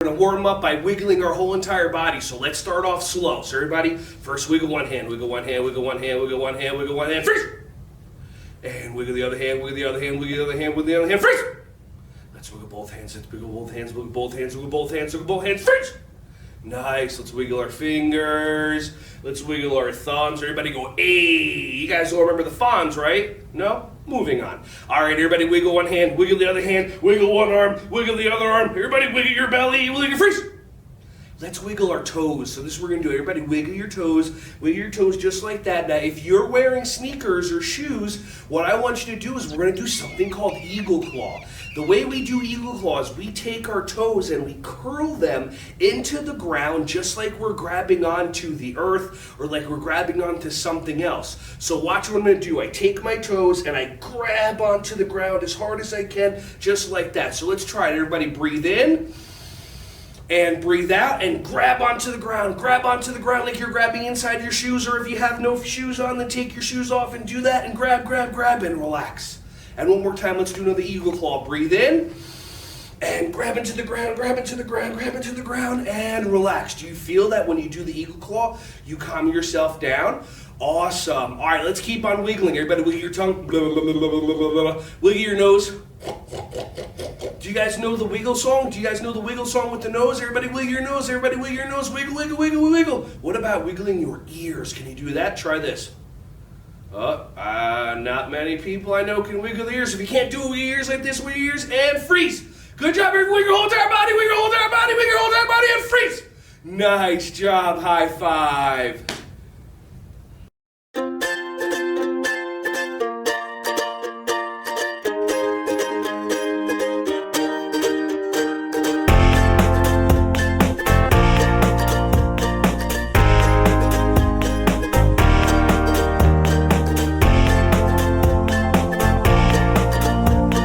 We're going to warm up by wiggling our whole entire body. So let's start off slow. So everybody, first wiggle one hand, wiggle one hand, wiggle one hand, wiggle one hand, wiggle one hand, freeze! And wiggle the other hand, wiggle the other hand, wiggle the other hand, wiggle the other hand, freeze! Let's wiggle both hands, let's wiggle both hands, wiggle both hands, wiggle both hands, wiggle both hands, freeze! Nice, let's wiggle our fingers, let's wiggle our thumbs. Everybody go, ayy. You guys all remember the Fonz, right? No? Moving on. All right, everybody wiggle one hand, wiggle the other hand, wiggle one arm, wiggle the other arm. Everybody wiggle your belly, wiggle your freeze! Let's wiggle our toes. So this is what we're going to do. Everybody wiggle your toes just like that. Now, if you're wearing sneakers or shoes, what I want you to do is we're going to do something called eagle claw. The way we do eagle claw is we take our toes and we curl them into the ground just like we're grabbing onto the earth or like we're grabbing onto something else. So watch what I'm going to do. I take my toes and I grab onto the ground as hard as I can, just like that. So let's try it. Everybody breathe in. And breathe out and grab onto the ground. Grab onto the ground like you're grabbing inside your shoes, or if you have no shoes on, then take your shoes off and do that and grab, and relax. And one more time, let's do another eagle claw. Breathe in and grab into the ground, grab into the ground, and relax. Do you feel that when you do the eagle claw, you calm yourself down? Awesome. All right, let's keep on wiggling. Everybody wiggle your tongue. Wiggle your nose. Do you guys know the wiggle song? Do you guys know the wiggle song with the nose? Everybody wiggle your nose. Everybody wiggle your nose. Wiggle, wiggle, wiggle, wiggle. What about wiggling your ears? Can you do that? Try this. Not many people I know can wiggle the ears. If you can't do ears like this, wiggle your ears and freeze. Good job, everyone. Wiggle your whole entire body. Wiggle your whole entire body. Wiggle your whole entire body and freeze. Nice job. High five.